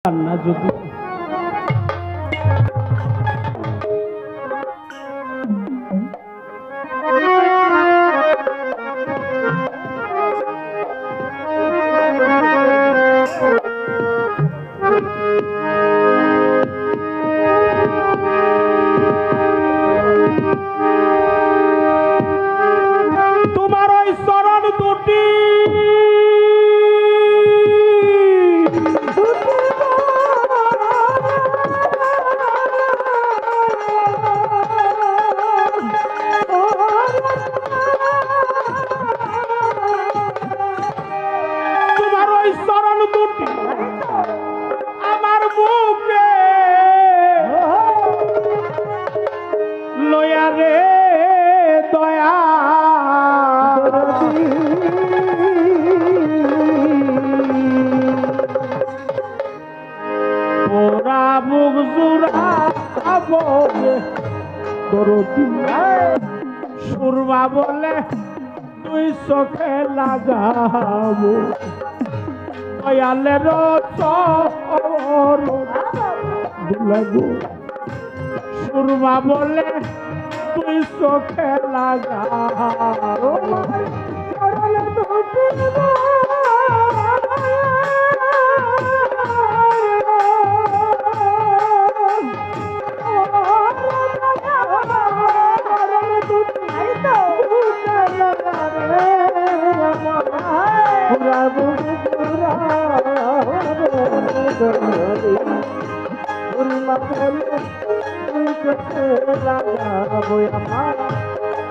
না যদি তোমার ওই চরণ দুটি আমার বুকে লয়া রে দয়া ওরা বুক জুড়াবো দরদি সুরমা বলে তুই চোখে লাগাবো দয়ালের দুলাগো সুরমা বলে তুই চোখে লাগাবো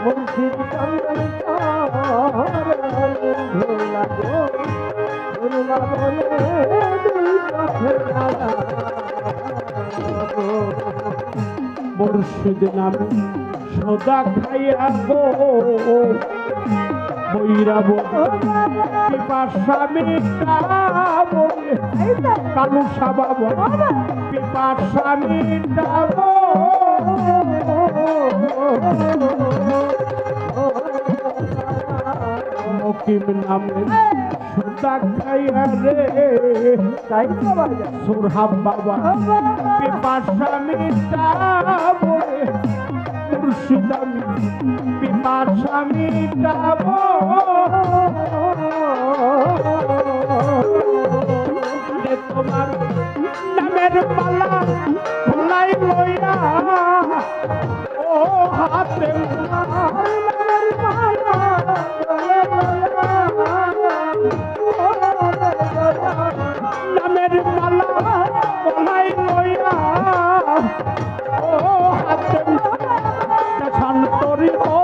মুর্শিদ চন্দন মুর্শিদ নামে সদা খাইয়া গো বৈরাব পিপাসা মিটাবো কালু সাবাব পিপাসা মিটাবো মকিম নামে সদা খাইয়া রে তাই সুরহাব বাবা পিপাসা মিটাবো মুর্শিদ আমি পিপাসা মিটাবো তোমার নামের পালা ভোলাই লইয়া ও হাতে নামের পালা ভোলাই লইয়া ও হাতে শান্তরি ও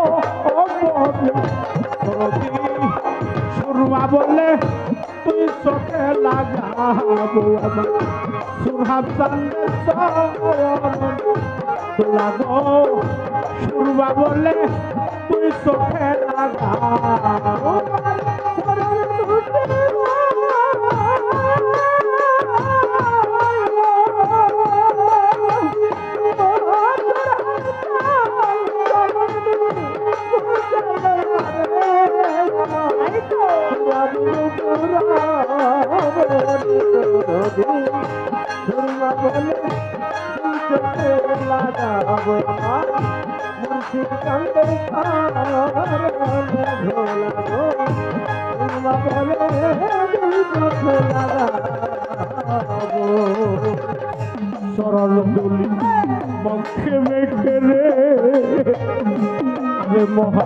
সুরমা বলে তুই চোখে লাগাবো আমার সুরহাব লাগো সুরমা বলে তুই চোখে লাগাবো মুর্শিদ চন্দন সরল বলি মক্ষে মেঘে রে আরে মহা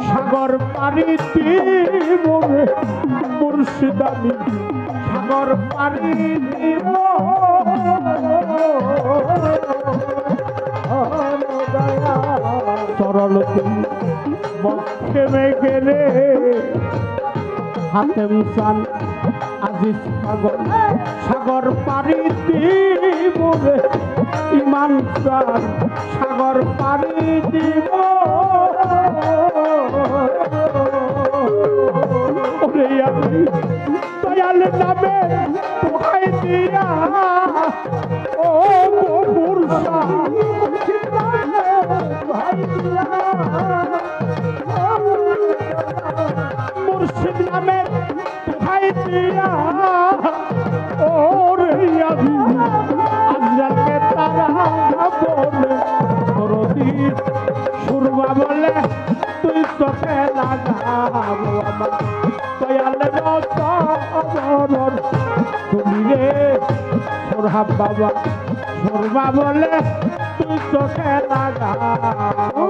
সাগর পানি দিব মুর্শিদ আমি সাগর পানি দিব সরল মক্ষে মেঘে রে হাতে মিশান আজিজ সাগর সাগর পানি দিব ইমান সাগর পানি দিব ওরে আমি দয়াল নামে তোহাই দিয়া ও মুর্শিদ মুর্শিদ নামে তোহাই দিয়া ওরে লাগাবো আমার দয়াল রতন তুমি রে সোরহাব বাবা সোরমা বলে তুই চোখে লাগাবো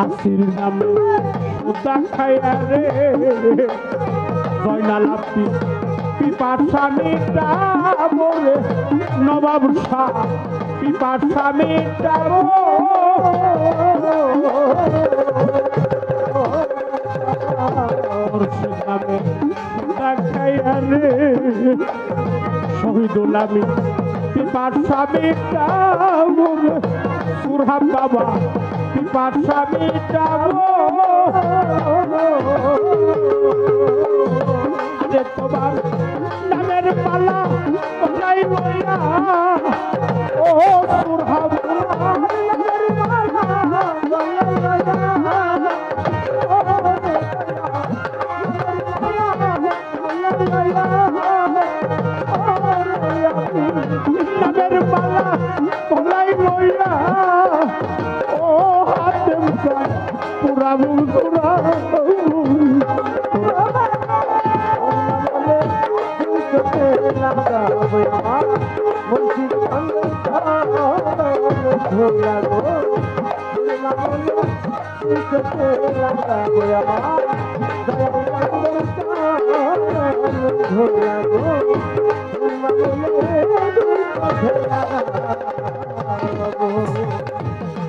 আসির নামে সুদা খাইয়া রে জয়নালাপি পিপার স্বামীটা বলে নবাব শাহ পিপার স্বামীটা নামে সুদা খাইয়া রে শহীদুল আমিন পিপার স্বামীটা বলে সুরহাব বাবা পিপার স্বামীটা আরে তোমার নামের পালা কোথায় বইয়া ও সুরহাব নামের পালা নামের পালা কোথায় বইয়া ও হাতে পুরা পুরা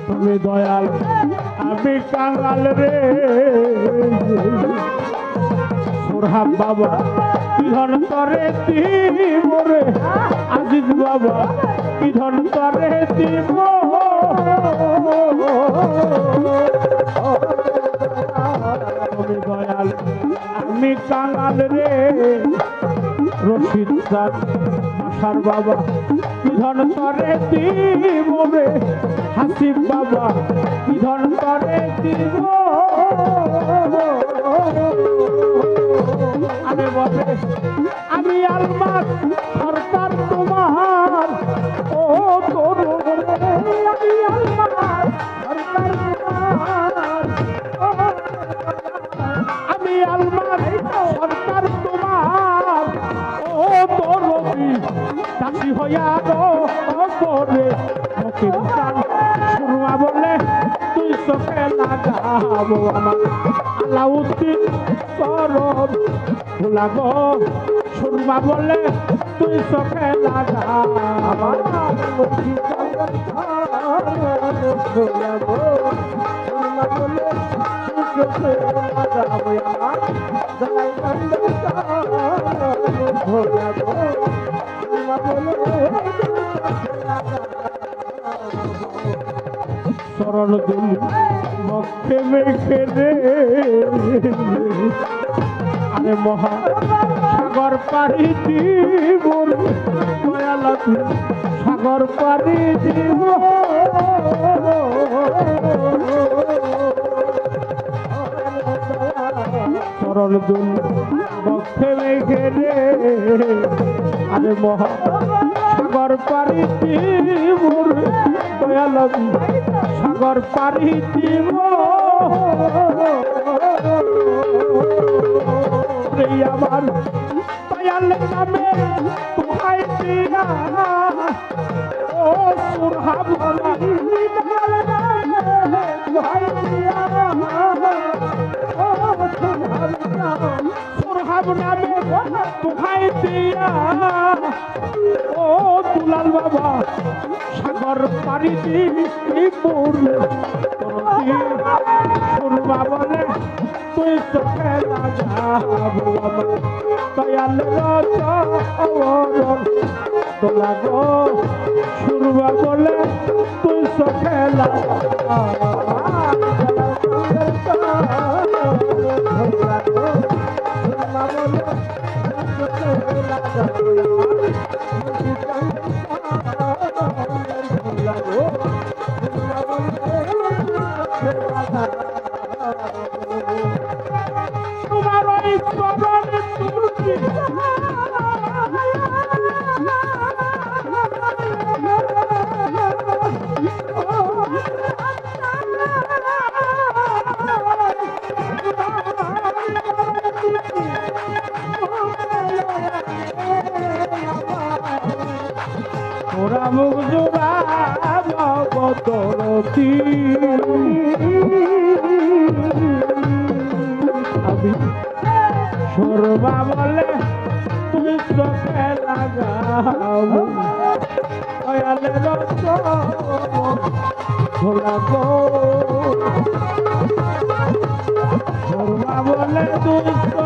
তুমি দয়াল আমি কাঙাল রে সোরহাব বাবা কি ধন তরে দিব রে আজিজ বাবা কি ধন তরে দিব তুমি দয়াল আমি কাঙাল রে রশিদ চাঁদ আশার বাবা কি ধন তরে দিব রে হাসিব বাবা কি ধন তরে দিব আমি বলে আমি আলমাস সরকার তোমার ও তোর আমি আলমাস সরকার তোমার আমি আলমাস সরকার তোমার ও তোর চাষি হইয়া করে শুরুয়া বলে তুই চোখে লাগাবো আমার আলাউদ্দিন করব ভুলাগো শুরুয়া বলে তুই চোখে লাগাবো চরণ দুলি বক্ষে মেখে রে আরে মহা সাগর পাড়ি দিব দয়ালতি সাগর পাড়ি দিব চরণ দুলি বক্ষে মেখে রে আরে মহা সাগর পাড়ি দিব দয়ালতি সাগর পাড়ি দিব আমার দয়াল নামে তুহাই দিয়া ও সুরহাব সুরহাব নামে তুহাই দিয়া ও দুলাল বাবা সাগর পাড়ি দিব সুরমা বলে তুই চোখে লাগাবো আমার দয়াল তোলা গো সুরবা বলে তুই সখেলা তোমার ওই চরণে তুলসী ওরা মুখ জোড়া বদরতি আমি সরবা বলে তুমি চোখে লাগাও দয়ালের ভোলা গো সরবা বলে তুমি